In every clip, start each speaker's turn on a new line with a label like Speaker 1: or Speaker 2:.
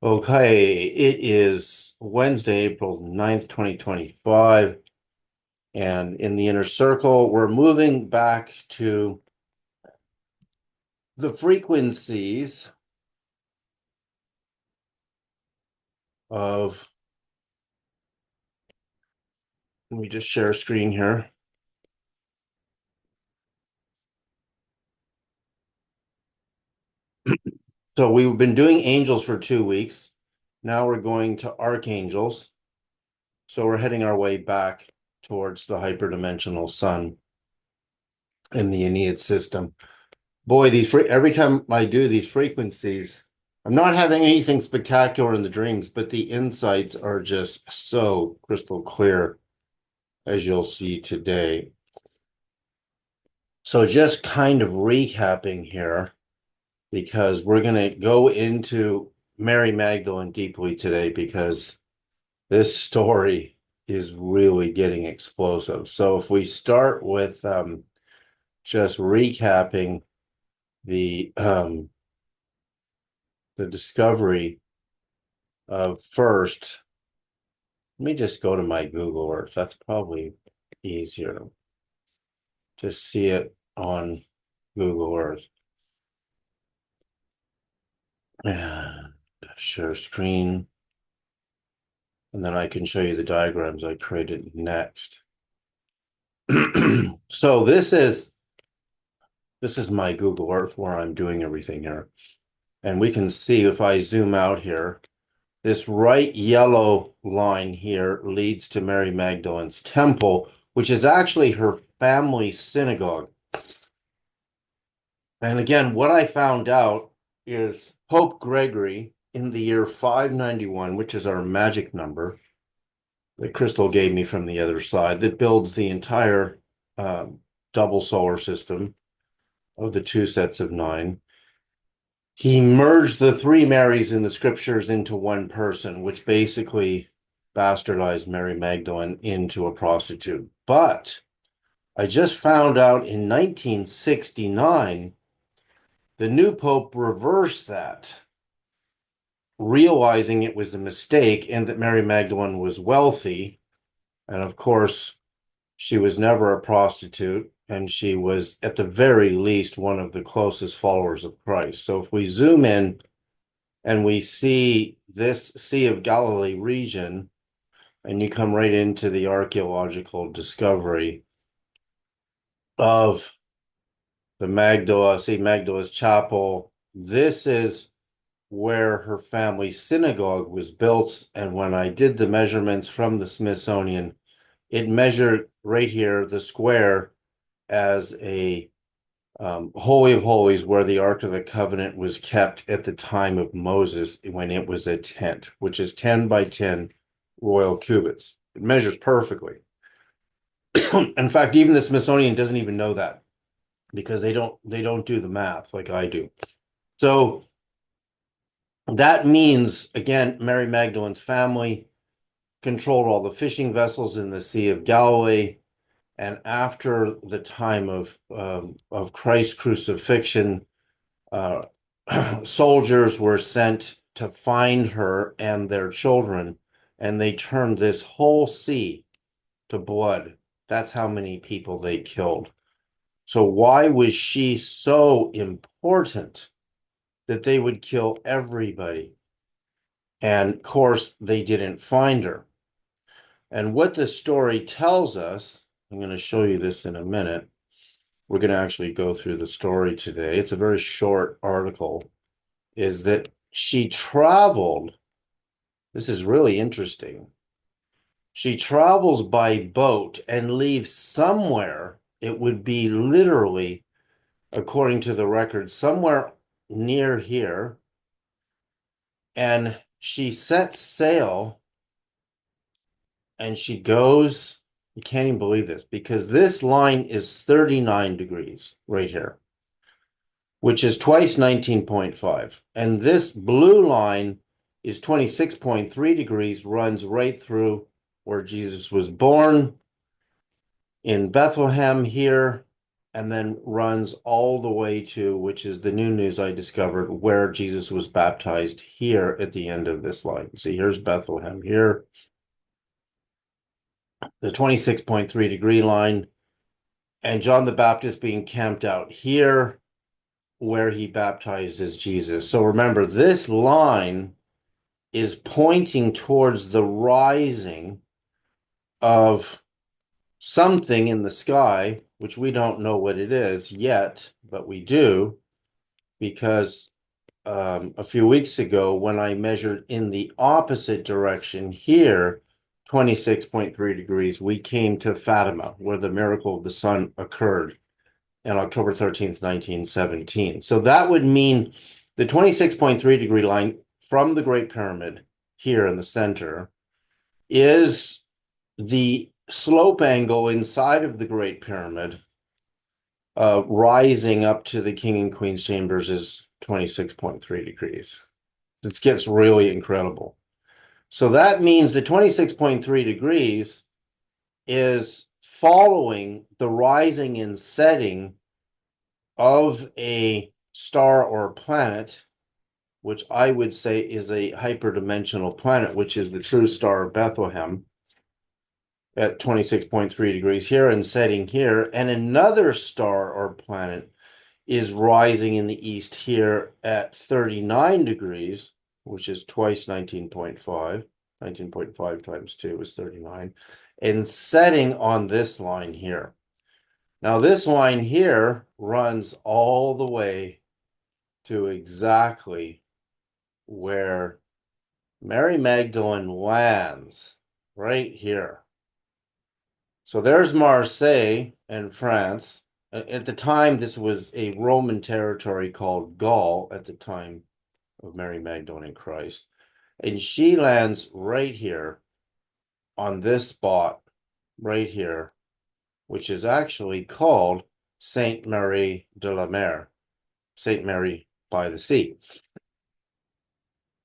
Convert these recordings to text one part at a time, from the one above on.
Speaker 1: Okay, it is Wednesday, April 9th, 2025. And in the inner circle, we're moving back to the frequencies of, let me just share a screen here. So we've been doing angels for 2 weeks. Now we're going to archangels. So we're heading our way back towards the hyperdimensional sun in the Aeneid system. Boy, every time I do these frequencies, I'm not having anything spectacular in the dreams, but the insights are just so crystal clear, as you'll see today. So just kind of recapping here, because we're going to go into Mary Magdalene deeply today, because this story is really getting explosive. So if we start with just recapping the discovery of first, let me just go to my Google Earth. That's probably easier to see it on Google Earth. And share screen. And then I can show you the diagrams I created next. So this is my Google Earth where I'm doing everything here. And we can see if I zoom out here, this right yellow line here leads to Mary Magdalene's temple, which is actually her family synagogue. And again, what I found out is Pope Gregory in the year 591, which is our magic number that Crystal gave me from the other side, that builds the entire double solar system of the two sets of nine. He merged the three Marys in the scriptures into one person, which basically bastardized Mary Magdalene into a prostitute. But I just found out in 1969, the new pope reversed that, realizing it was a mistake and that Mary Magdalene was wealthy. And of course, she was never a prostitute, and she was, at the very least, one of the closest followers of Christ. So if we zoom in and we see this Sea of Galilee region, and you come right into the archaeological discovery of the Magdala's chapel, this is where her family synagogue was built. And when I did the measurements from the Smithsonian, it measured right here, the square, as a Holy of Holies, where the Ark of the Covenant was kept at the time of Moses, when it was a tent, which is 10 by 10 royal cubits. It measures perfectly. In fact, even the Smithsonian doesn't even know that, because they don't do the math like I do. So that means, again, Mary Magdalene's family controlled all the fishing vessels in the Sea of Galilee. And after the time of Christ's crucifixion, uh, soldiers were sent to find her and their children, and they turned this whole sea to blood. That's how many people they killed. So why was she so important that they would kill everybody? And of course, they didn't find her. And what the story tells us, I'm going to show you this in a minute. We're going to actually go through the story today. It's a very short article, is that she traveled. This is really interesting. She travels by boat and leaves somewhere. It would be literally, according to the record, somewhere near here. And she sets sail and she goes. You can't even believe this, because this line is 39 degrees right here, which is twice 19.5. And this blue line is 26.3 degrees, runs right through where Jesus was born in Bethlehem here. and then runs all the way to, which is the new news I discovered, where Jesus was baptized here at the end of this line. See, here's Bethlehem here, the 26.3 degree line, and John the Baptist being camped out here where he baptizes Jesus. So remember, this line is pointing towards the rising of something in the sky, which we don't know what it is yet, but we do, because a few weeks ago, when I measured in the opposite direction here, 26.3 degrees, we came to Fatima, where the miracle of the sun occurred on October 13th, 1917. So that would mean the 26.3 degree line from the Great Pyramid here in the center is the slope angle inside of the Great Pyramid, rising up to the King and Queen's chambers is 26.3 degrees. This gets really incredible. So that means the 26.3 degrees is following the rising and setting of a star or planet, which I would say is a hyperdimensional planet, which is the true Star of Bethlehem at 26.3 degrees here and setting here. And another star or planet is rising in the east here at 39 degrees, which is twice 19.5. 19.5 times 2 is 39, and setting on this line here. Now, this line here runs all the way to exactly where Mary Magdalene lands, right here. So there's Marseille in France. At the time, this was a Roman territory called Gaul at the time of Mary Magdalene and Christ. And she lands right here on this spot right here, which is actually called Saint Marie de la Mer, Saint Mary by the Sea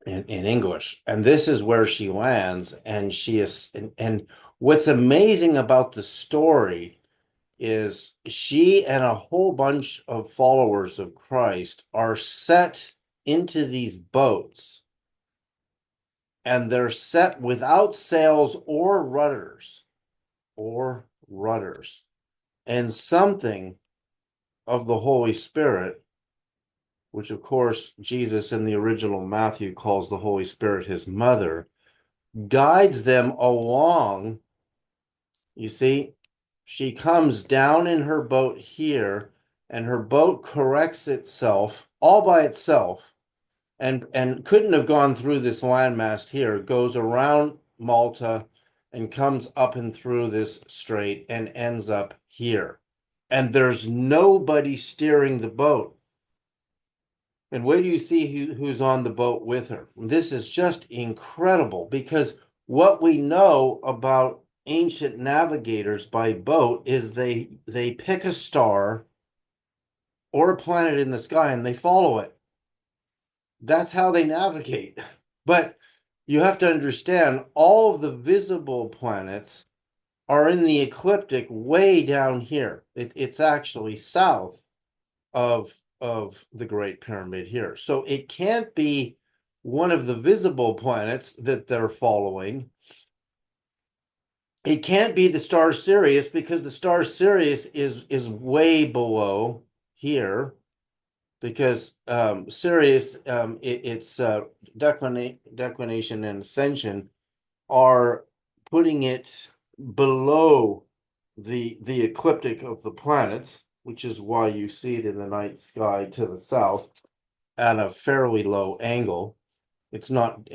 Speaker 1: in English. And this is where she lands. And she is, and what's amazing about the story is she and a whole bunch of followers of Christ are set into these boats, and they're set without sails or rudders, and something of the Holy Spirit, which of course Jesus in the original Matthew calls the Holy Spirit his mother, guides them along. You see, she comes down in her boat here, and her boat corrects itself all by itself, and couldn't have gone through this landmass here. It goes around Malta and comes up and through this strait and ends up here. And there's nobody steering the boat. And where do you see who's on the boat with her? This is just incredible, because what we know about ancient navigators by boat is they pick a star or a planet in the sky and they follow it. That's how they navigate. But you have to understand, all of the visible planets are in the ecliptic way down here. It's actually south of the Great Pyramid here. So it can't be one of the visible planets that they're following. It can't be the star Sirius, because the star Sirius is way below here, because Sirius, its declination and ascension are putting it below the ecliptic of the planets, which is why you see it in the night sky to the south at a fairly low angle. It's not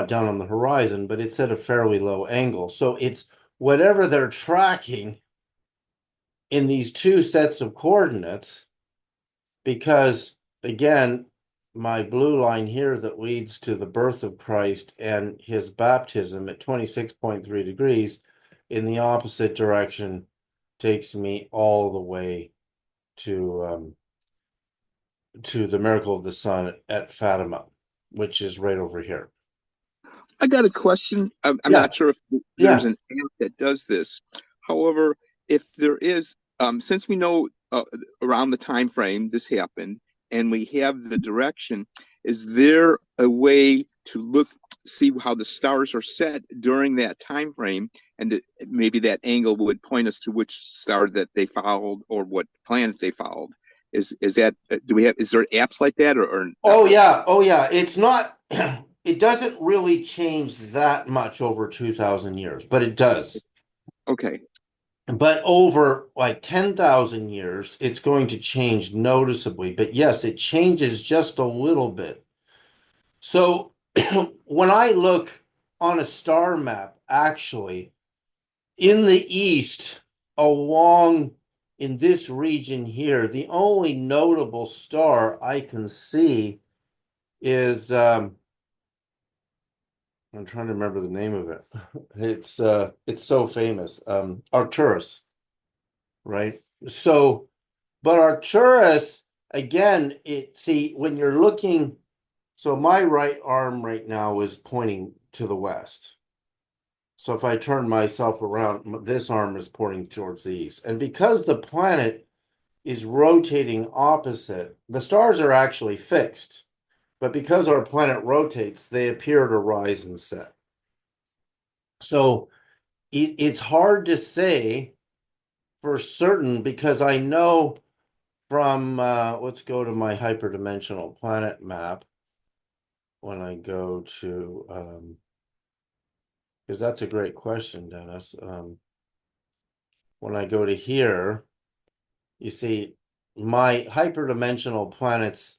Speaker 1: down on the horizon, but it's at a fairly low angle. So it's whatever they're tracking in these two sets of coordinates, because again, my blue line here that leads to the birth of Christ and his baptism at 26.3 degrees in the opposite direction takes me all the way to the miracle of the sun at Fatima, which is right over here.
Speaker 2: I got a question. I'm
Speaker 1: Yeah.
Speaker 2: not sure if there's an app that does this. However, if there is, since we know uh, around the time frame this happened, and we have the direction. Is there a way to look, see how the stars are set during that time frame, and maybe that angle would point us to which star that they followed or what planet they followed? Is that do we have? Is there apps like that or not
Speaker 1: Oh
Speaker 2: really?
Speaker 1: yeah, oh yeah. It's not. It doesn't really change that much over 2,000 years, but it does.
Speaker 2: Okay.
Speaker 1: But over like 10,000 years, it's going to change noticeably. But yes, it changes just a little bit. So when I look on a star map, actually, in the east, along in this region here, the only notable star I can see is I'm trying to remember the name of it. It's so famous. Arcturus, right? So, but Arcturus, again, when you're looking, so my right arm right now is pointing to the west. So if I turn myself around, this arm is pointing towards the east. And because the planet is rotating opposite, the stars are actually fixed. But because our planet rotates, they appear to rise and set. So it's hard to say for certain because I know from, let's go to my hyperdimensional planet map when I go to, because that's a great question, Dennis. When I go to here, you see my hyperdimensional planets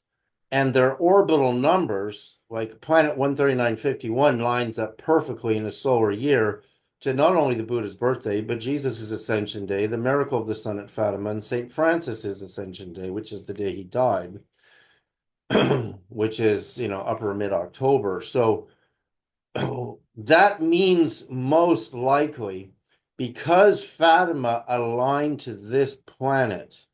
Speaker 1: and their orbital numbers, like planet 13951 lines up perfectly in a solar year to not only the Buddha's birthday, but Jesus's Ascension Day, the miracle of the sun at Fatima, and St. Francis's Ascension Day, which is the day he died, which is, upper mid-October. So that means most likely because Fatima aligned to this planet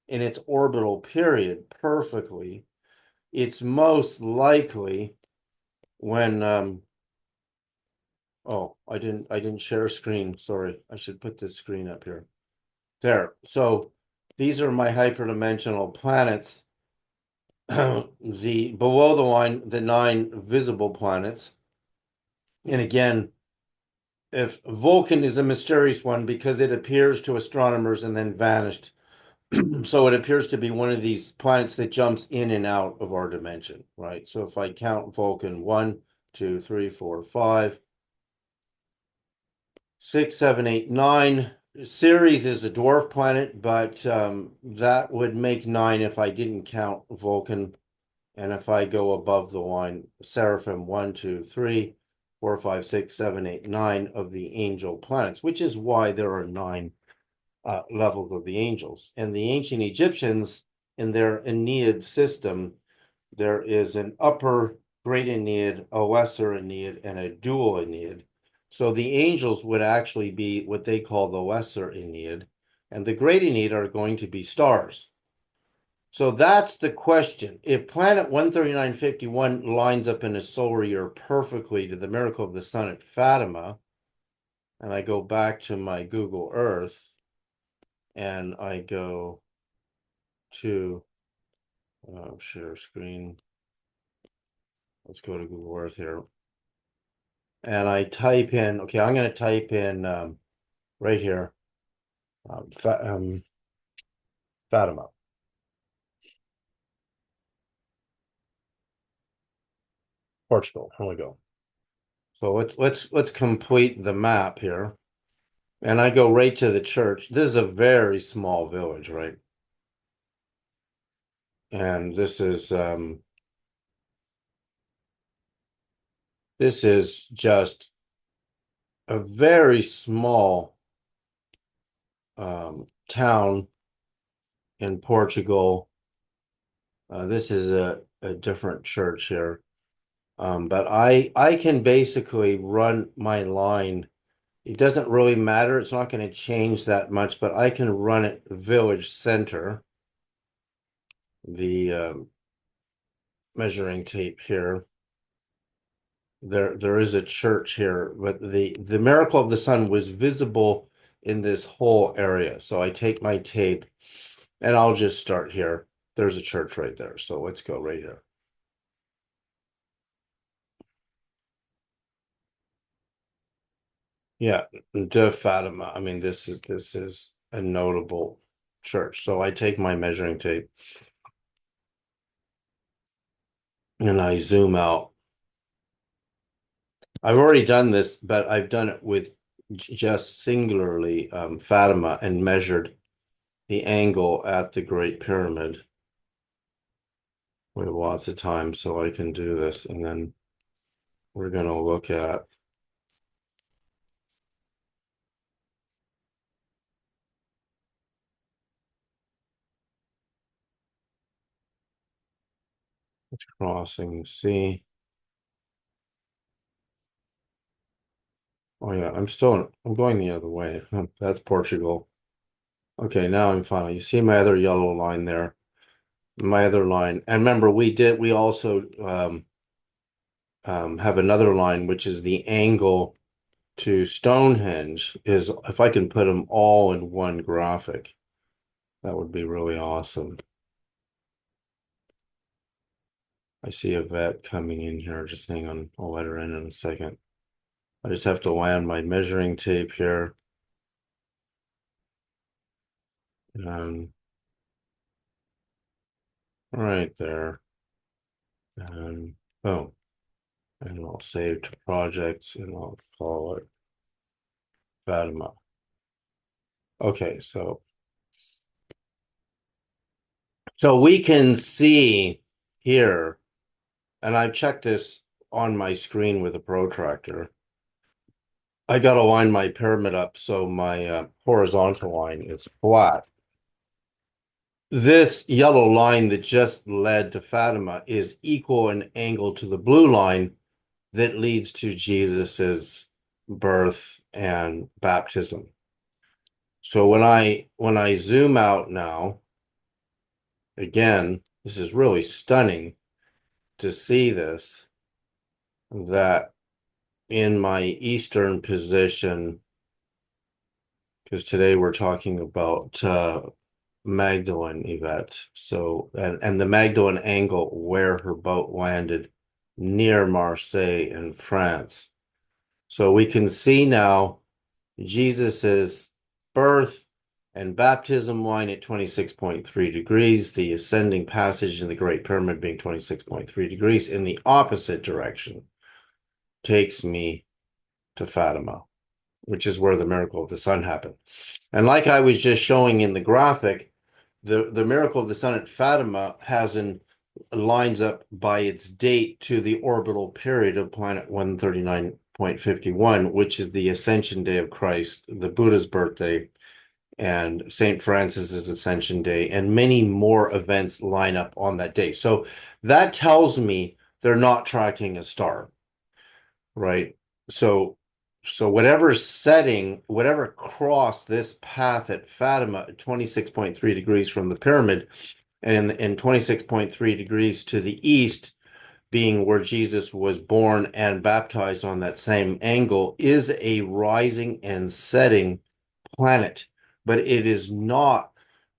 Speaker 1: in its orbital period perfectly, it's most likely when oh, I didn't share screen. Sorry. I should put this screen up here. There. So these are my hyperdimensional planets. The below the line, the 9 visible planets. And again, if Vulcan is a mysterious one because it appears to astronomers and then vanished. So it appears to be one of these planets that jumps in and out of our dimension, right? So if I count Vulcan 1, 2, 3, 4, 5, 6, 7, 8, 9. Ceres is a dwarf planet, but that would make 9 if I didn't count Vulcan. And if I go above the line, Seraphim 1, 2, 3, 4, 5, 6, 7, 8, 9 of the angel planets, which is why there are 9 levels of the angels. And the ancient Egyptians, in their Ennead system, there is an upper great Ennead, a lesser Ennead, and a dual Ennead. So the angels would actually be what they call the lesser Ennead, and the great Ennead are going to be stars. So that's the question. If planet 13951 lines up in a solar year perfectly to the miracle of the sun at Fatima, and I go back to my Google Earth, and I go to share screen. Let's go to Google Earth here. And I type in, okay, I'm going to type in right here, Fatima, Portugal. Here we go. So let's complete the map here. And I go right to the church. This is a very small village, right? And this is just a very small town in Portugal. This is a different church here. But I can basically run my line. It doesn't really matter. It's not going to change that much, but I can run it village center. The measuring tape here. There is a church here, but the miracle of the sun was visible in this whole area. So I take my tape And I'll just start here. There's a church right there. So let's go right here. Yeah, De Fatima. I mean, this is a notable church. So I take my measuring tape and I zoom out. I've already done this, but I've done it with just singularly Fatima and measured the angle at the Great Pyramid. We have lots of time, so I can do this, and then we're going to look at crossing the sea. Oh yeah, I'm going the other way. That's Portugal. Okay, now I'm finally, you see my other yellow line there, my other line. And remember, we also have another line, which is the angle to Stonehenge is, if I can put them all in one graphic, that would be really awesome. I see a vet coming in here. Just hang on, I'll let her in a second. I just have to land my measuring tape here. Right there. And boom. And I'll save to projects and I'll call it Fatima. Okay, so we can see here, and I've checked this on my screen with a protractor. I got to line my pyramid up so my horizontal line is flat. This yellow line that just led to Fatima is equal in angle to the blue line that leads to Jesus's birth and baptism. So when I zoom out now, again, this is really stunning to see this, that in my eastern position, because today we're talking about Magdalene, Yvette. So, and the Magdalene angle where her boat landed near Marseille in France. So we can see now Jesus's birth and baptism line at 26.3 degrees, the ascending passage in the Great Pyramid being 26.3 degrees in the opposite direction takes me to Fatima, which is where the miracle of the sun happened. And like I was just showing in the graphic, the miracle of the sun at Fatima lines up by its date to the orbital period of planet 139.51, which is the ascension day of Christ, the Buddha's birthday, and St. Francis's Ascension Day, and many more events line up on that day. So that tells me they're not tracking a star, right? So whatever crossed this path at Fatima at 26.3 degrees from the pyramid, and in 26.3 degrees to the east, being where Jesus was born and baptized on that same angle, is a rising and setting planet. But it is not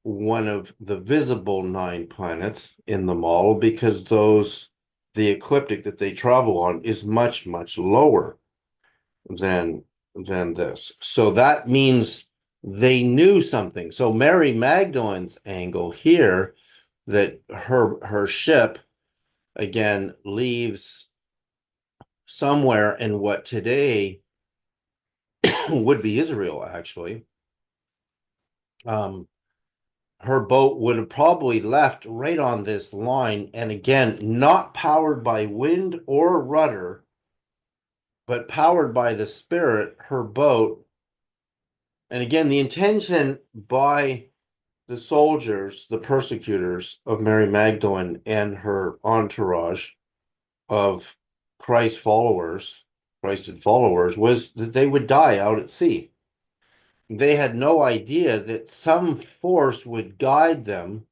Speaker 1: one of the visible 9 planets in the model, because the ecliptic that they travel on is much, much lower than this. So that means they knew something. So Mary Magdalene's angle here, that her ship again leaves somewhere in what today would be Israel, actually. Her boat would have probably left right on this line, and again, not powered by wind or rudder, but powered by the Spirit, her boat. And again, the intention by the soldiers, the persecutors of Mary Magdalene and her entourage of Christ followers, Christed followers, was that they would die out at sea. They had no idea that some force would guide them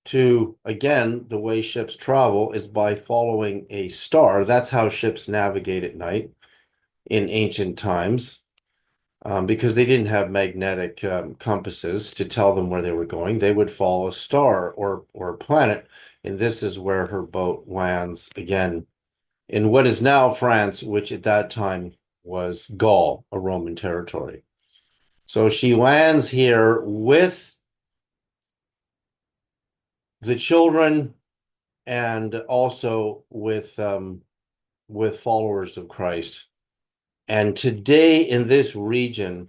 Speaker 1: to, again, the way ships travel is by following a star. That's how ships navigate at night in ancient times. because they didn't have magnetic compasses to tell them where they were going. They would follow a star or a planet, and this is where her boat lands again in what is now France, which at that time was Gaul, a Roman territory. So she lands here with the children and also with followers of Christ. And today in this region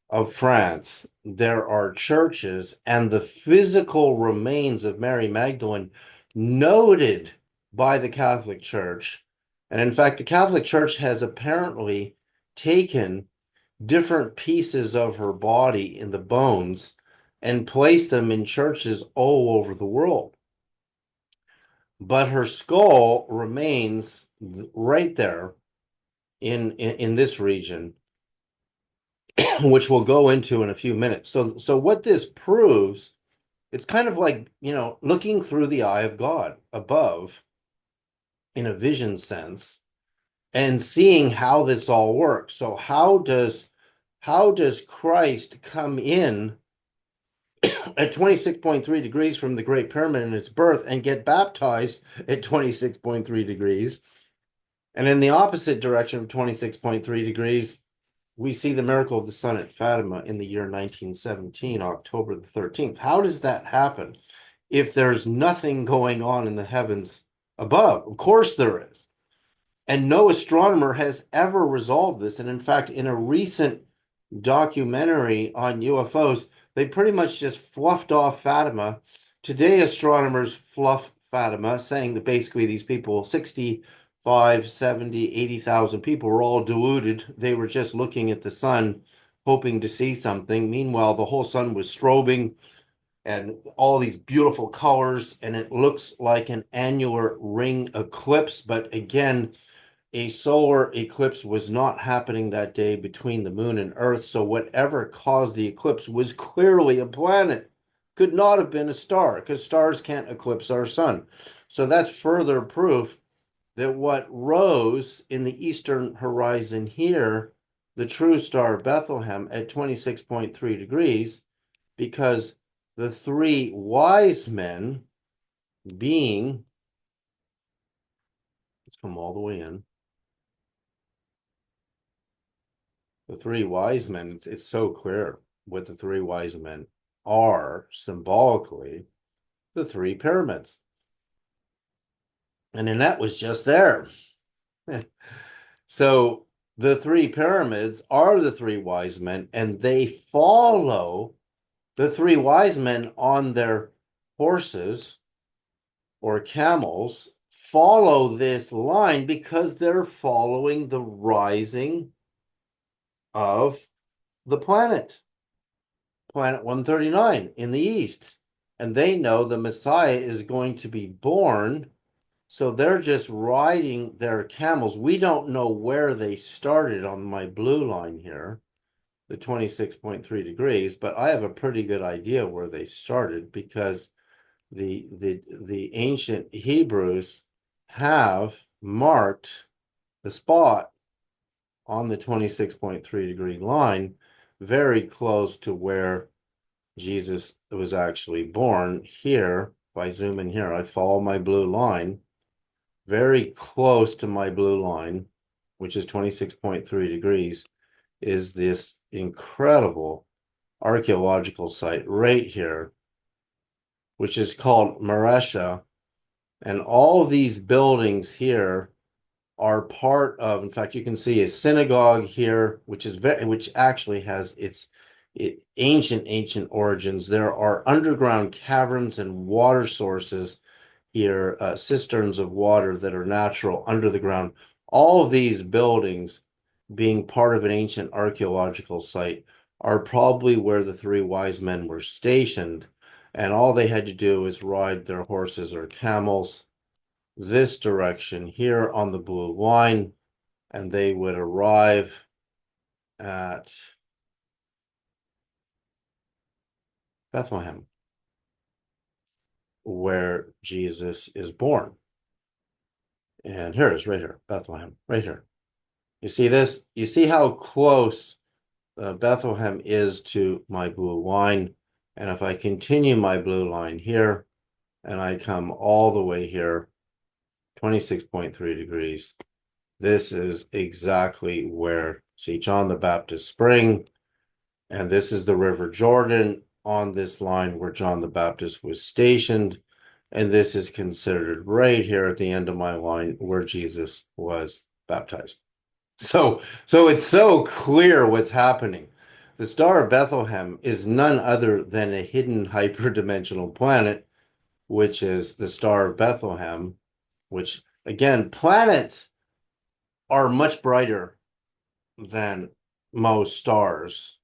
Speaker 1: of France, there are churches and the physical remains of Mary Magdalene noted by the Catholic Church. And in fact, the Catholic Church has apparently taken different pieces of her body in the bones and placed them in churches all over the world. But her skull remains right there in this region, which we'll go into in a few minutes. So what this proves, it's kind of like, looking through the eye of God above in a vision sense and seeing how this all works. So how does Christ come in at 26.3 degrees from the Great Pyramid in its birth and get baptized at 26.3 degrees? And in the opposite direction of 26.3 degrees, we see the miracle of the sun at Fatima in the year 1917, October the 13th. How does that happen if there's nothing going on in the heavens above? Of course there is. And no astronomer has ever resolved this. And in fact, in a recent documentary on UFOs, they pretty much just fluffed off Fatima. Today, astronomers fluff Fatima, saying that basically these people, 65, 70, 80,000 people, were all deluded. They were just looking at the sun, hoping to see something. Meanwhile, the whole sun was strobing and all these beautiful colors, and it looks like an annular ring eclipse. But again, a solar eclipse was not happening that day between the moon and Earth. So whatever caused the eclipse was clearly a planet. Could not have been a star, because stars can't eclipse our sun. So that's further proof that what rose in the eastern horizon here, the true Star of Bethlehem at 26.3 degrees, because the three wise men being, let's come all the way in. The three wise men, it's so clear what the three wise men are symbolically the three pyramids. And Annette was just there. So the three pyramids are the three wise men, and they follow the three wise men on their horses or camels, follow this line because they're following the rising of the planet 139 in the east. And they know the Messiah is going to be born. So they're just riding their camels. We don't know where they started on my blue line here, the 26.3 degrees, but I have a pretty good idea where they started because the ancient Hebrews have marked the spot on the 26.3 degree line very close to where Jesus was actually born. Here, if I zoom in here, I follow my blue line, very close to my blue line, which is 26.3 degrees, is this incredible archaeological site right here, which is called Maresha. And all of these buildings here are part of, in fact, you can see a synagogue here, which actually has its ancient origins. There are underground caverns and water sources here, cisterns of water that are natural under the ground. All of these buildings, being part of an ancient archaeological site, are probably where the three wise men were stationed, and all they had to do is ride their horses or camels this direction here on the blue line, and they would arrive at Bethlehem, where Jesus is born. And here it is, right here, Bethlehem, right here. You see this? You see how close Bethlehem is to my blue line. And if I continue my blue line here, and I come all the way here, 26.3 degrees, this is exactly where, see, John the Baptist Spring, and this is the River Jordan on this line where John the Baptist was stationed. And this is considered right here at the end of my line where Jesus was baptized. So it's so clear what's happening. The Star of Bethlehem is none other than a hidden hyperdimensional planet, which is the Star of Bethlehem, which again, planets are much brighter than most stars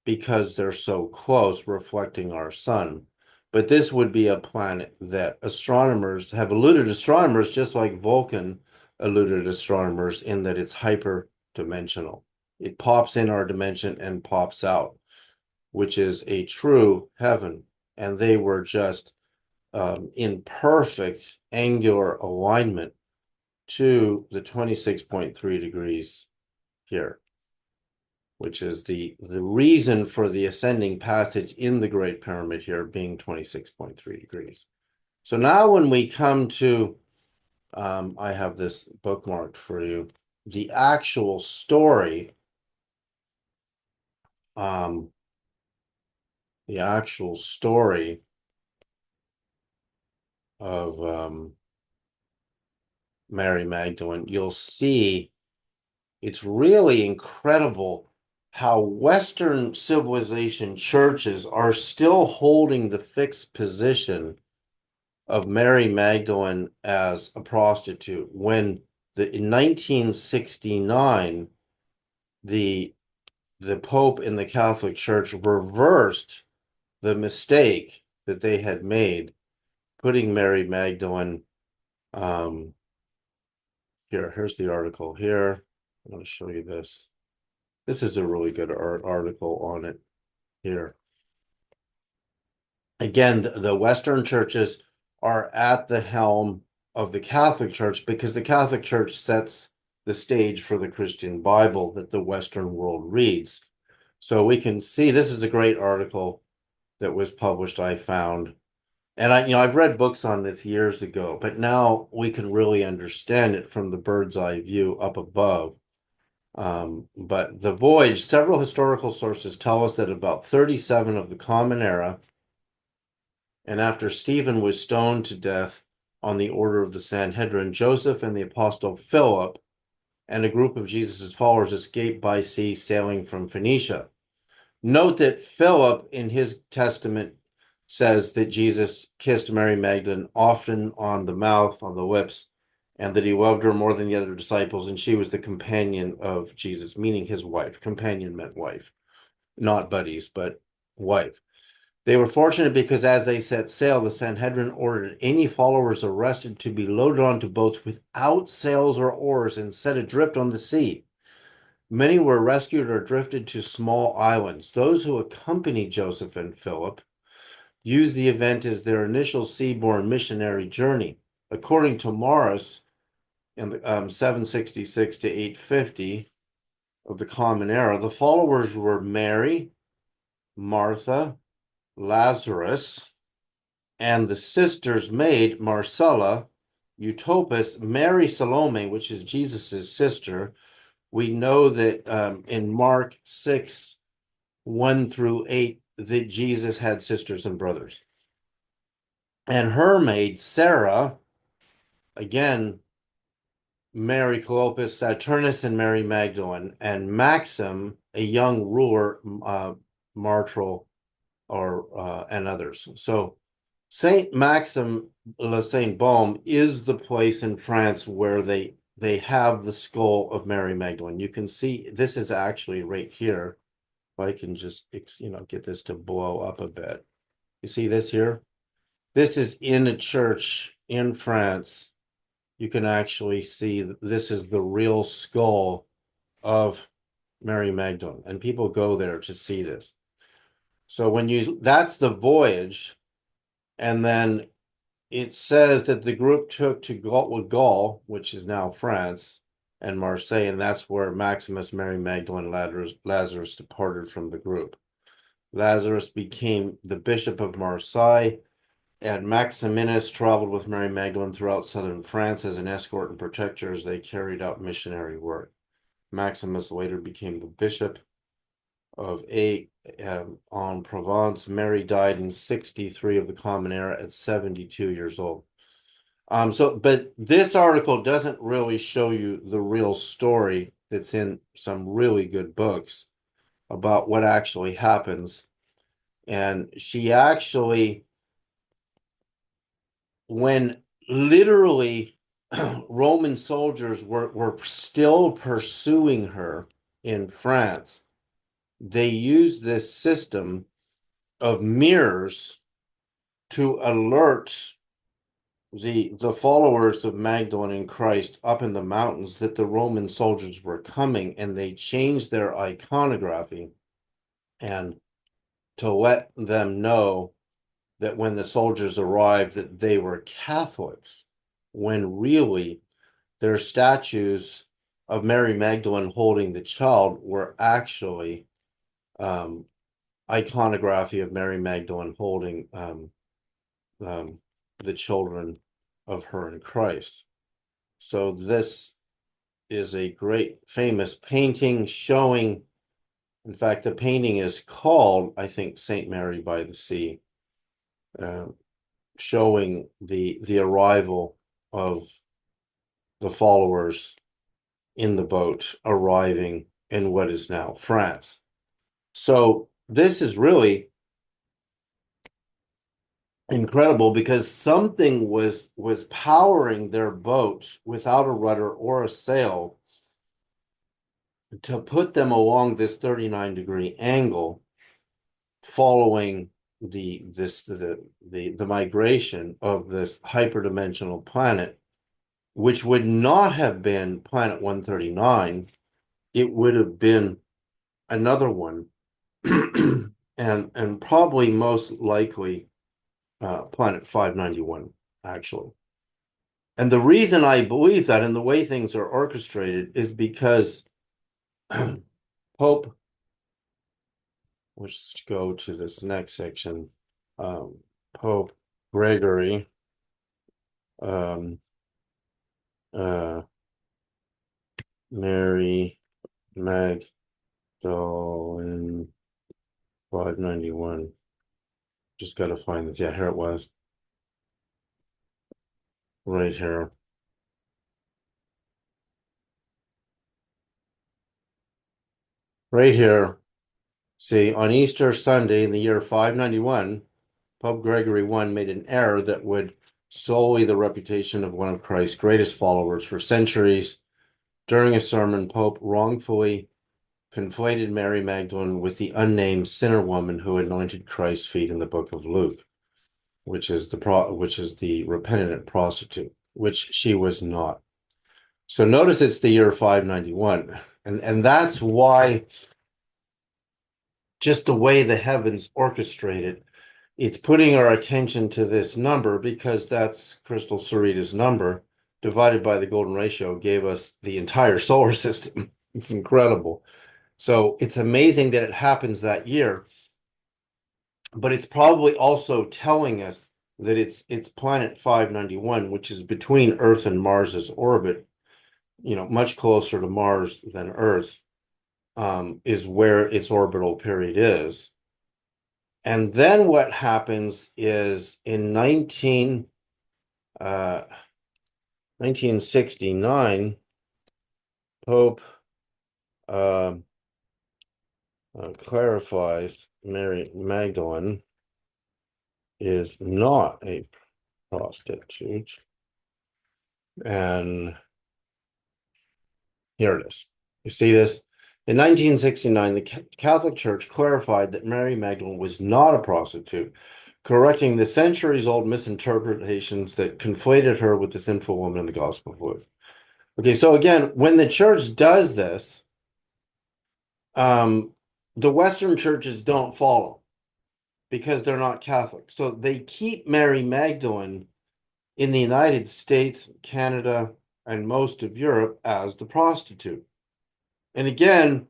Speaker 1: because they're so close, reflecting our sun. But this would be a planet that astronomers have eluded astronomers, just like Vulcan eluded astronomers, in that it's hyperdimensional. It pops in our dimension and pops out, which is a true heaven. And they were just in perfect angular alignment to the 26.3 degrees here, which is the reason for the ascending passage in the Great Pyramid here being 26.3 degrees. So now when we come to, I have this bookmarked for you, the actual story, the actual story of Mary Magdalene, you'll see it's really incredible how Western civilization churches are still holding the fixed position of Mary Magdalene as a prostitute when in 1969 the Pope in the Catholic Church reversed the mistake that they had made, putting Mary Magdalene here's the article here. I'm going to show you this. This is a really good article on it here. Again, the Western churches are at the helm of the Catholic Church because the Catholic Church sets the stage for the Christian Bible that the Western world reads. So we can see this is a great article that was published, I found. And I've read books on this years ago, but now we can really understand it from the bird's eye view up above. But the voyage, several historical sources tell us that about 37 of the Common Era, and after Stephen was stoned to death on the order of the Sanhedrin, Joseph and the apostle Philip and a group of Jesus' followers escaped by sea sailing from Phoenicia. Note that Philip in his testament says that Jesus kissed Mary Magdalene often on the mouth, on the lips, and that he loved her more than the other disciples, and she was the companion of Jesus, meaning his wife. Companion meant wife, not buddies, but wife. They were fortunate because as they set sail, the Sanhedrin ordered any followers arrested to be loaded onto boats without sails or oars and set adrift on the sea. Many were rescued or drifted to small islands. Those who accompanied Joseph and Philip used the event as their initial seaborne missionary journey. According to Morris, in the 766 to 850 of the Common Era, the followers were Mary, Martha, Lazarus, and the sister's maid, Marcella, Eutopus, Mary Salome, which is Jesus's sister. We know that in Mark 6, 1 through 8, that Jesus had sisters and brothers. And her maid, Sarah, again, Mary Cleopas, Saturnus, and Mary Magdalene, and Maxim, a young ruler, Martial, and others. So Saint Maxim Le Saint Baume is the place in France where they have the skull of Mary Magdalene. You can see this is actually right here. If I can just get this to blow up a bit. You see this here? This is in a church in France. You can actually see that this is the real skull of Mary Magdalene, and people go there to see this. So that's the voyage, and then it says that the group took to Gaul, which is now France, and Marseille, and that's where Maximus, Mary Magdalene, Lazarus departed from the group. Lazarus became the Bishop of Marseille, and Maximinus traveled with Mary Magdalene throughout southern France as an escort and protector as they carried out missionary work. Maximus later became the Bishop of Aix-en-Provence. Mary died in 63 of the Common Era at 72 years old. But this article doesn't really show you the real story that's in some really good books about what actually happens. And she actually, when literally Roman soldiers were still pursuing her in France, they used this system of mirrors to alert the followers of Magdalene and Christ up in the mountains that the Roman soldiers were coming, and they changed their iconography and to let them know that when the soldiers arrived that they were Catholics, when really their statues of Mary Magdalene holding the child were actually iconography of Mary Magdalene holding the children of her in Christ. So this is a great famous painting showing, in fact, the painting is called, I think, Saint Mary by the Sea, showing the arrival of the followers in the boat arriving in what is now France. So this is really incredible because something was powering their boat without a rudder or a sail to put them along this 39-degree angle following the migration of this hyperdimensional planet, which would not have been planet 139. It would have been another one, and probably most likely planet 591, actually. And the reason I believe that and the way things are orchestrated is because Pope, let's go to this next section, Pope Gregory, Mary Magdalene 591. Just got to find this. Yeah, here it was. Right here. Right here. See, on Easter Sunday in the year 591, Pope Gregory I made an error that would sully the reputation of one of Christ's greatest followers for centuries. During a sermon, Pope wrongfully conflated Mary Magdalene with the unnamed sinner woman who anointed Christ's feet in the book of Luke, which is the repentant prostitute, which she was not. So notice it's the year 591, and that's why, just the way the heavens orchestrated, it's putting our attention to this number because that's Crystal Sereda's number divided by the golden ratio gave us the entire solar system. It's incredible. So it's amazing that it happens that year, but it's probably also telling us that it's planet 591, which is between Earth and Mars's orbit, much closer to Mars than Earth, is where its orbital period is. And then what happens is in 1969, Pope clarifies Mary Magdalene is not a prostitute. And here it is. You see this? In 1969, the Catholic Church clarified that Mary Magdalene was not a prostitute, correcting the centuries-old misinterpretations that conflated her with the sinful woman in the Gospel of Luke. Okay, so again, when the church does this, the Western churches don't follow because they're not Catholic. So they keep Mary Magdalene in the United States, Canada, and most of Europe as the prostitute. And again,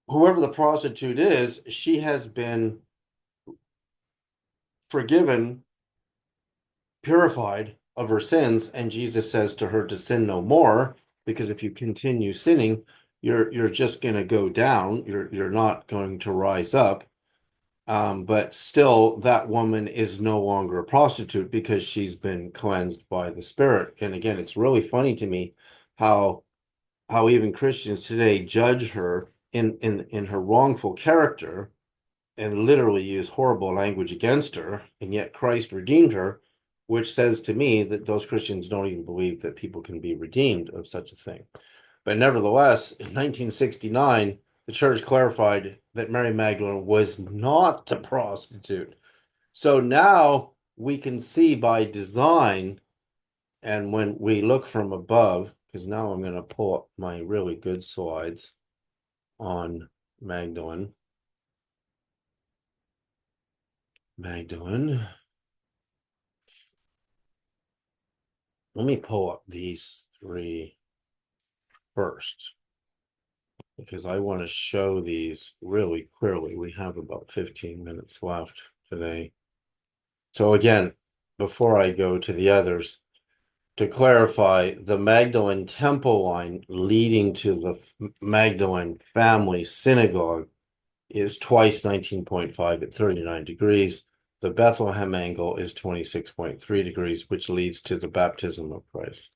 Speaker 1: whoever the prostitute is, she has been forgiven, purified of her sins, and Jesus says to her to sin no more, because if you continue sinning, you're just going to go down. You're not going to rise up. But still, that woman is no longer a prostitute because she's been cleansed by the Spirit. And again, it's really funny to me how even Christians today judge her in her wrongful character and literally use horrible language against her, and yet Christ redeemed her, which says to me that those Christians don't even believe that people can be redeemed of such a thing. But nevertheless, in 1969, the church clarified that Mary Magdalene was not a prostitute. So now we can see by design, and when we look from above, because now I'm going to pull up my really good slides on Magdalene. Let me pull up these three first, because I want to show these really clearly. We have about 15 minutes left today. So again, before I go to the others, to clarify, the Magdalene temple line leading to the Magdalene family synagogue is twice 19.5 at 39 degrees. The Bethlehem angle is 26.3 degrees, which leads to the baptism of Christ.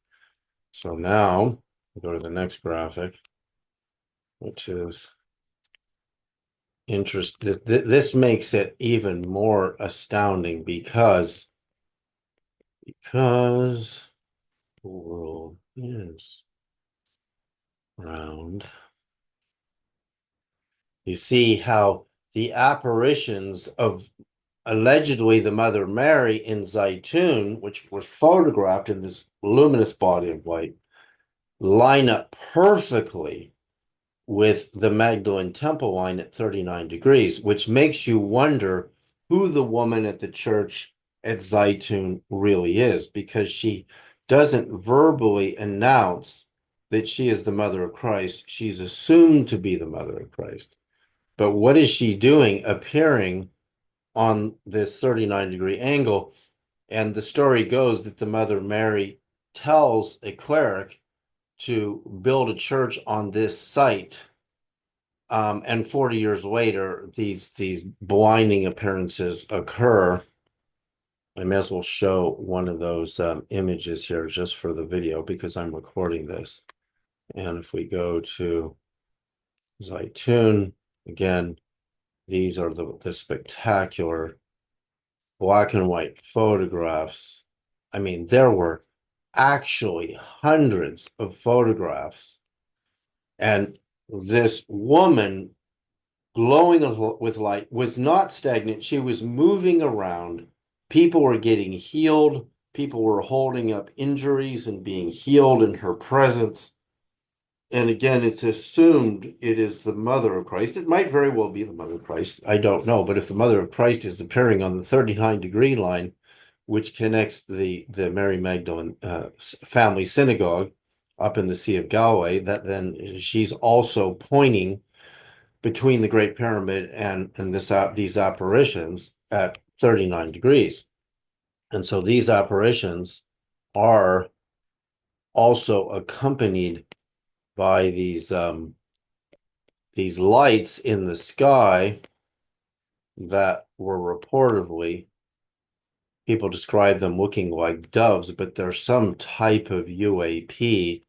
Speaker 1: So now, go to the next graphic, which is this makes it even more astounding because the world is round. You see how the apparitions of allegedly the Mother Mary in Zeitun, which was photographed in this luminous body of light, line up perfectly with the Magdalene temple line at 39 degrees, which makes you wonder who the woman at the church at Zeitun really is, because she doesn't verbally announce that she is the mother of Christ. She's assumed to be the mother of Christ. But what is she doing appearing on this 39-degree angle? And the story goes that the Mother Mary tells a cleric to build a church on this site. And 40 years later, these blinding appearances occur. I may as well show one of those images here just for the video because I'm recording this. And if we go to Zeitun, again, these are the spectacular black and white photographs. I mean, there were actually hundreds of photographs. And this woman glowing with light was not stagnant. She was moving around. People were getting healed. People were holding up injuries and being healed in her presence. And again, it's assumed it is the mother of Christ. It might very well be the mother of Christ. I don't know. But if the mother of Christ is appearing on the 39-degree line, which connects the Mary Magdalene family synagogue up in the Sea of Galilee, that then she's also pointing between the Great Pyramid and these apparitions at 39 degrees. And so these apparitions are also accompanied by these lights in the sky that were reportedly, people describe them looking like doves, but they're some type of UAP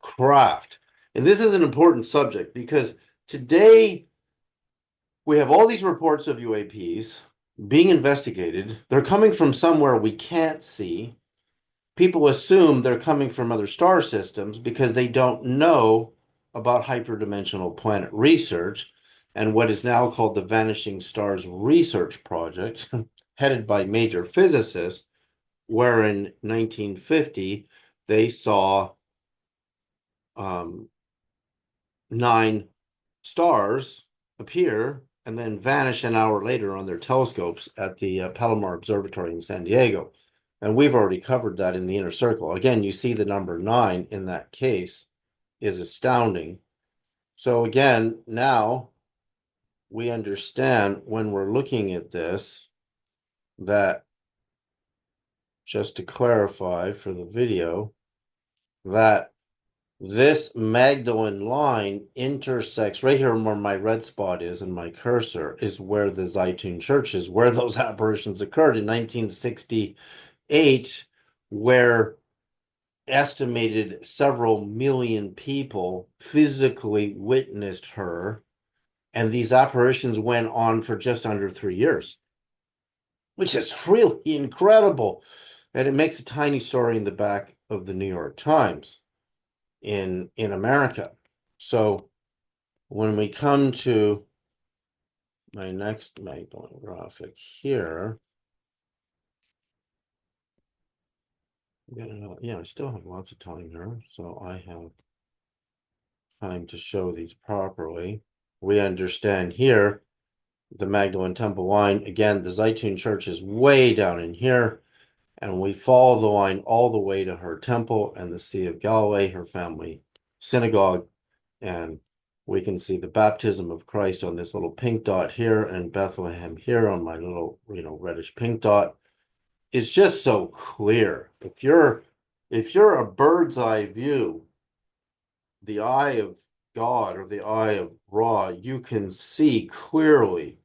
Speaker 1: craft. And this is an important subject because today we have all these reports of UAPs being investigated. They're coming from somewhere we can't see. People assume they're coming from other star systems because they don't know about hyperdimensional planet research and what is now called the Vanishing Stars Research Project, headed by major physicists, where in 1950 they saw 9 stars appear and then vanish an hour later on their telescopes at the Palomar Observatory in San Diego. And we've already covered that in the inner circle. Again, you see the number 9 in that case is astounding. So again, now we understand when we're looking at this that, just to clarify for the video, that this Magdalene line intersects right here where my red spot is and my cursor is where the Zeitun church is, where those apparitions occurred in 1968, where estimated several million people physically witnessed her. And these apparitions went on for just under 3 years, which is really incredible. And it makes a tiny story in the back of the New York Times in America. So when we come to my next Magdalene graphic here, yeah, I still have lots of time here, so I have time to show these properly. We understand here the Magdalene Temple line. Again, the Zeitun Church is way down in here, and we follow the line all the way to her temple and the Sea of Galilee, her family synagogue, and we can see the baptism of Christ on this little pink dot here and Bethlehem here on my little, reddish pink dot. It's just so clear. If you're a bird's eye view, the eye of God or the eye of Ra, you can see clearly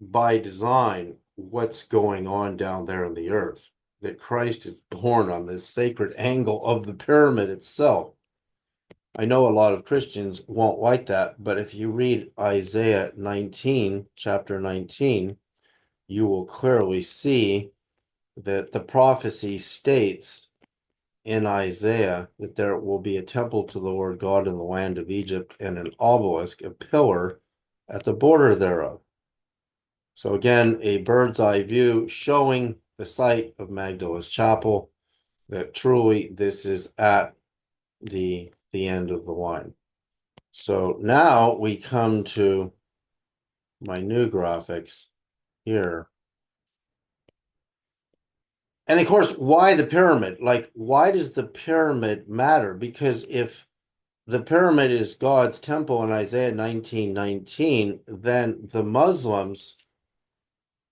Speaker 1: by design what's going on down there in the earth. That Christ is born on this sacred angle of the pyramid itself. I know a lot of Christians won't like that, but if you read Isaiah 19, chapter 19, you will clearly see that the prophecy states in Isaiah that there will be a temple to the Lord God in the land of Egypt and an obelisk, a pillar at the border thereof. So again, a bird's eye view showing the site of Magdalene's chapel, that truly this is at the end of the line. So now we come to my new graphics here. And of course, why the pyramid? Like, why does the pyramid matter? Because if the pyramid is God's temple in Isaiah 19:19, then the Muslims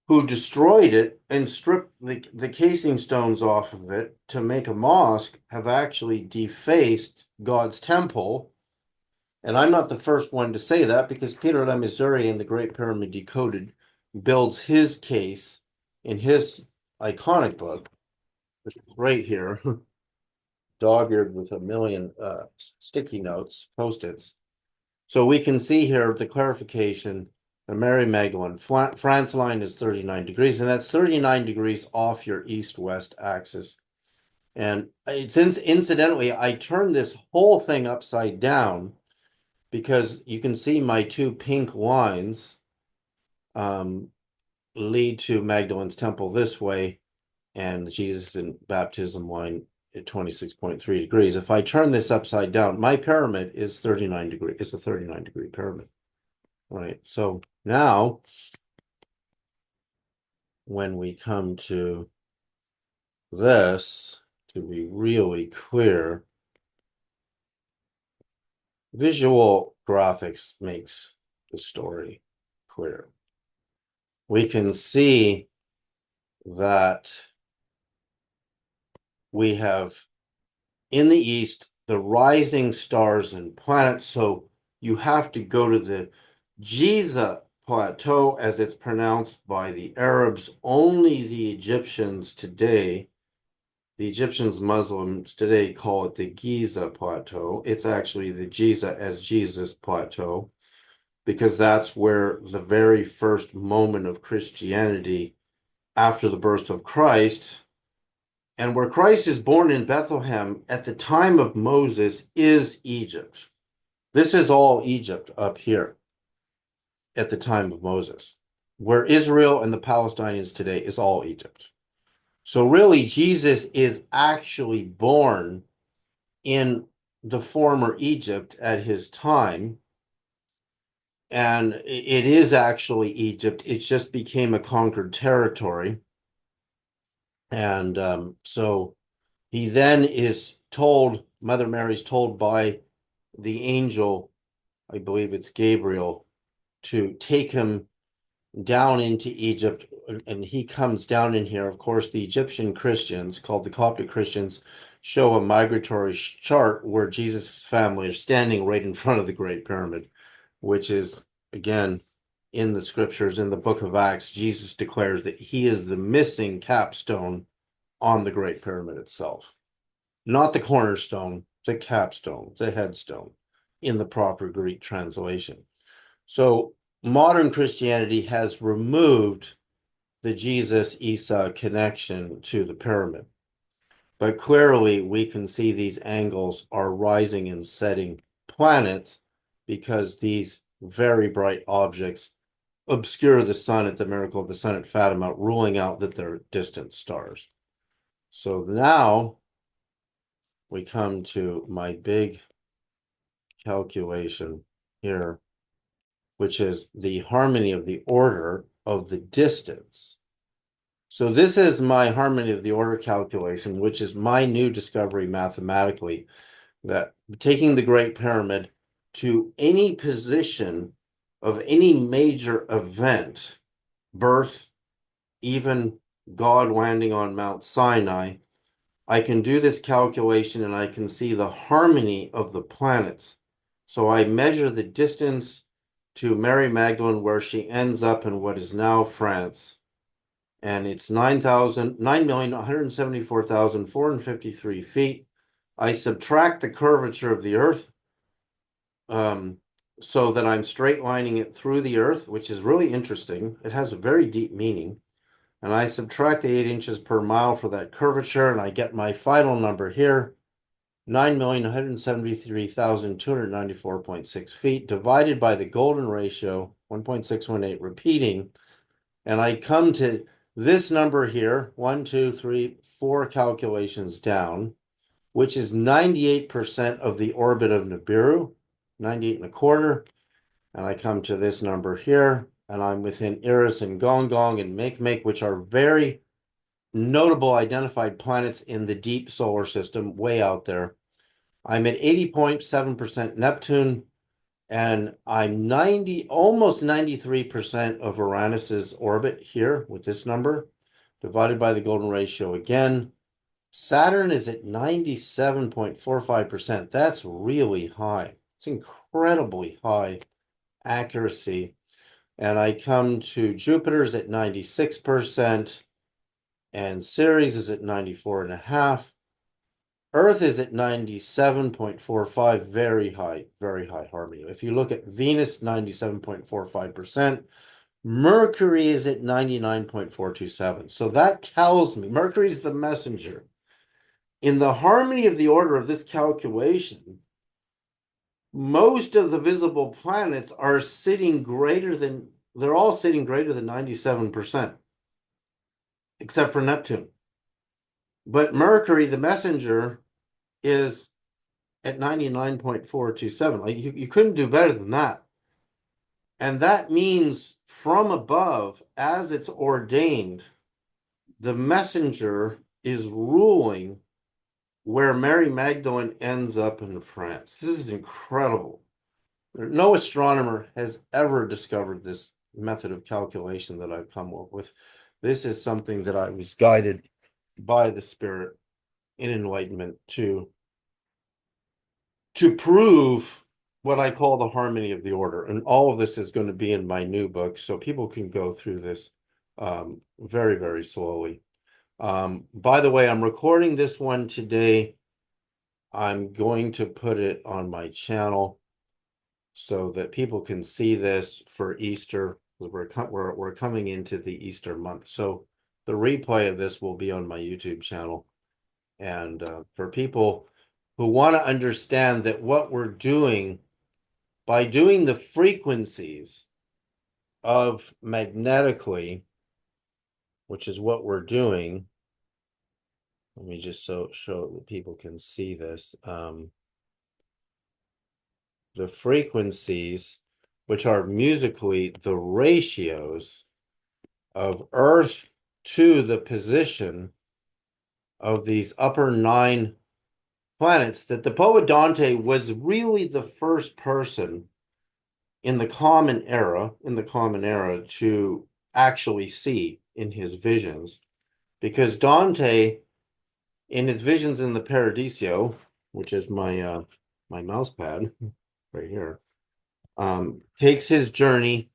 Speaker 1: who destroyed it and stripped the casing stones off of it to make a mosque have actually defaced God's temple. And I'm not the first one to say that, because Peter Le Missouri in The Great Pyramid Decoded builds his case in his iconic book, which is right here, dog-eared with a million sticky notes, post-its. So we can see here the clarification. The Mary Magdalene France line is 39 degrees, and that's 39 degrees off your east-west axis. And it's incidentally, I turned this whole thing upside down because you can see my two pink lines lead to Magdalene's temple this way, and the Jesus and baptism line at 26.3 degrees. If I turn this upside down, my pyramid is 39 degrees. It's a 39-degree pyramid. Right. So now when we come to this, to be really clear, visual graphics makes the story clear. We can see that we have in the east the rising stars and planets. So you have to go to the Giza Plateau, as it's pronounced by the Arabs. Only the Egyptians today, the Egyptians Muslims today call it the Giza Plateau. It's actually the Giza as Jesus Plateau, because that's where the very first moment of Christianity after the birth of Christ, and where Christ is born in Bethlehem at the time of Moses, is Egypt. This is all Egypt up here at the time of Moses. Where Israel and the Palestinians today is all Egypt. So really, Jesus is actually born in the former Egypt at his time. And it is actually Egypt. It just became a conquered territory. And so he then is told, Mother Mary's told by the angel, I believe it's Gabriel, to take him down into Egypt. And he comes down in here. Of course, the Egyptian Christians, called the Coptic Christians, show a migratory chart where Jesus' family is standing right in front of the Great Pyramid, which is, again, in the scriptures, in the book of Acts, Jesus declares that he is the missing capstone on the Great Pyramid itself. Not the cornerstone, the capstone, the headstone in the proper Greek translation. So modern Christianity has removed the Jesus Esau connection to the pyramid. But clearly, we can see these angles are rising and setting planets because these very bright objects obscure the sun at the miracle of the sun at Fatima, ruling out that they're distant stars. So now we come to my big calculation here, which is the harmony of the order of the distance. So this is my harmony of the order calculation, which is my new discovery mathematically, that taking the Great Pyramid to any position of any major event, birth, even God landing on Mount Sinai, I can do this calculation and I can see the harmony of the planets. So I measure the distance to Mary Magdalene, where she ends up in what is now France. And it's 9,174,453 feet. I subtract the curvature of the Earth so that I'm straight lining it through the Earth, which is really interesting. It has a very deep meaning. And I subtract the 8 inches per mile for that curvature, and I get my final number here, 9,173,294.6 feet, divided by the golden ratio, 1.618, repeating. And I come to this number here, 1, 2, 3, 4 calculations down, which is 98% of the orbit of Nibiru, 98 and a quarter. And I come to this number here, and I'm within Eris and Gong Gong and Make, which are very notable identified planets in the deep solar system, way out there. I'm at 80.7% Neptune, and I'm almost 93% of Uranus's orbit here with this number, divided by the golden ratio again. Saturn is at 97.45%. That's really high. It's incredibly high accuracy. And I come to Jupiter's at 96%, and Ceres is at 94.5. Earth is at 97.45, very high harmony. If you look at Venus, 97.45%. Mercury is at 99.427. So that tells me Mercury's the messenger. In the harmony of the order of this calculation, most of the visible planets are sitting they're all sitting greater than 97%, except for Neptune. But Mercury, the messenger, is at 99.427. Like you couldn't do better than that. And that means from above, as it's ordained, the messenger is ruling where Mary Magdalene ends up in France. This is incredible. No astronomer has ever discovered this method of calculation that I've come up with. This is something that I was guided by the Spirit in enlightenment to prove what I call the harmony of the order. And all of this is going to be in my new book, so people can go through this very, very slowly. By the way, I'm recording this one today. I'm going to put it on my channel so that people can see this for Easter. We're coming into the Easter month. So the replay of this will be on my YouTube channel. And for people who want to understand that what we're doing by doing the frequencies of magnetically, which is what we're doing. Let me just show that people can see this. The frequencies, which are musically the ratios of Earth to the position of these upper 9 planets that the poet Dante was really the first person in the common era to actually see in his visions, because Dante, in his visions in the Paradiso, which is my mouse pad right here, takes his journey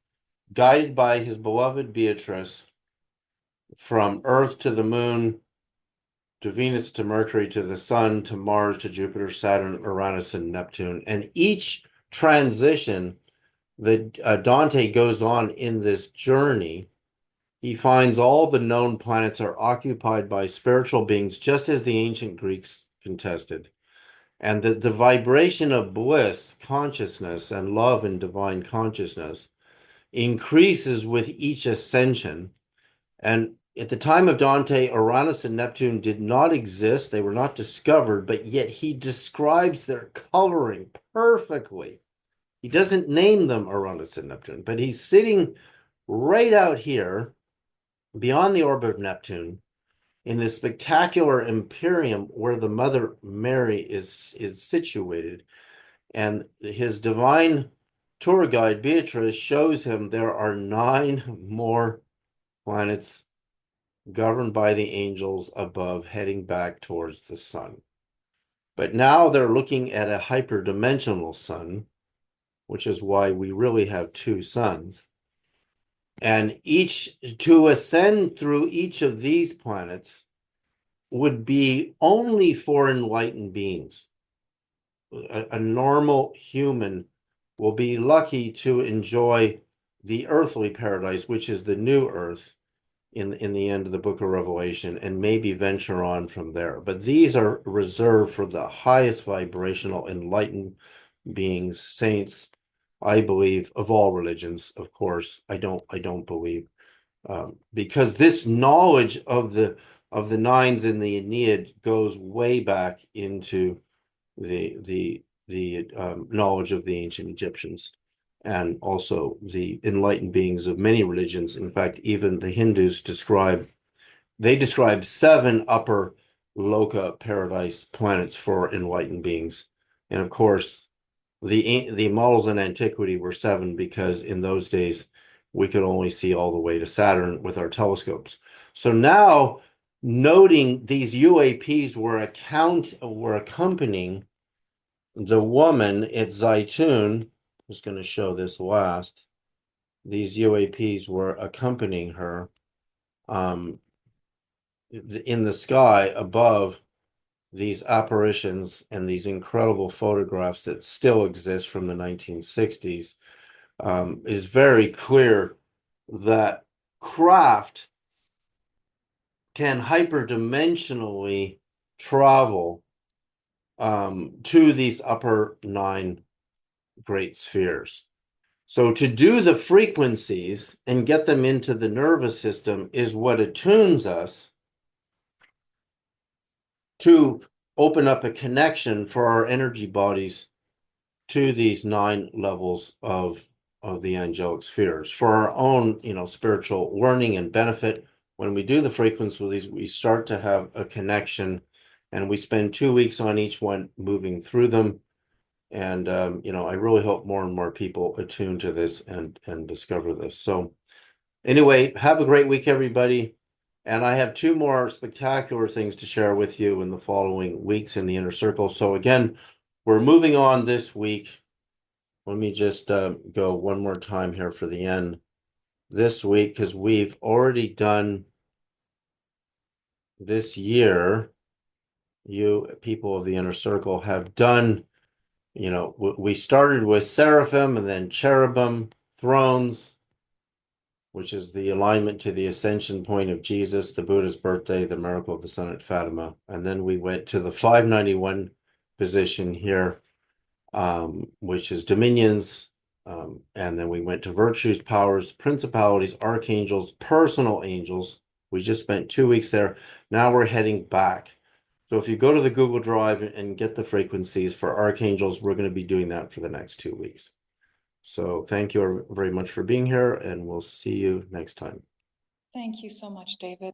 Speaker 1: guided by his beloved Beatrice from Earth to the moon, to Venus, to Mercury, to the Sun, to Mars, to Jupiter, Saturn, Uranus, and Neptune. And each transition that Dante goes on in this journey, he finds all the known planets are occupied by spiritual beings, just as the ancient Greeks contested. And that the vibration of bliss, consciousness, and love and divine consciousness increases with each ascension. And at the time of Dante, Uranus and Neptune did not exist. They were not discovered, but yet he describes their coloring perfectly. He doesn't name them Uranus and Neptune, but he's sitting right out here beyond the orbit of Neptune in this spectacular empyrean where the Mother Mary is situated. And his divine tour guide, Beatrice, shows him there are 9 more planets governed by the angels above, heading back towards the sun. But now they're looking at a hyperdimensional sun, which is why we really have 2 suns. And to ascend through each of these planets would be only for enlightened beings. A normal human will be lucky to enjoy the earthly paradise, which is the new earth in the end of the book of Revelation, and maybe venture on from there. But these are reserved for the highest vibrational enlightened beings, saints, I believe, of all religions. Of course, I don't believe, because this knowledge of the nines in the Aeneid goes way back into the knowledge of the ancient Egyptians, and also the enlightened beings of many religions. In fact, even the Hindus describe 7 upper loka paradise planets for enlightened beings. And of course, the models in antiquity were 7 because in those days we could only see all the way to Saturn with our telescopes. So now, noting these UAPs were accompanying the woman at Zeitun, I was going to show this last. These UAPs were accompanying her in the sky above these apparitions and these incredible photographs that still exist from the 1960s. Is very clear that craft can hyperdimensionally travel to these upper 9 great spheres. So to do the frequencies and get them into the nervous system is what attunes us to open up a connection for our energy bodies to these 9 levels of the angelic spheres for our own, spiritual learning and benefit. When we do the frequencies with these, we start to have a connection, and we spend 2 weeks on each one moving through them. And I really hope more and more people attune to this and discover this. So anyway, have a great week, everybody. And I have 2 more spectacular things to share with you in the following weeks in the inner circle. So again, we're moving on this week. Let me just go one more time here for the end. This week, because we've already done this year, you people of the inner circle have done, we started with seraphim and then cherubim, thrones, which is the alignment to the ascension point of Jesus, the Buddha's birthday, the miracle of the sun at Fatima. And then we went to the 591 position here, which is dominions. And then we went to virtues, powers, principalities, archangels, personal angels. We just spent 2 weeks there. Now we're heading back. So if you go to the Google Drive and get the frequencies for archangels, we're going to be doing that for the next 2 weeks. So thank you very much for being here, and we'll see you next time.
Speaker 3: Thank you so much, David.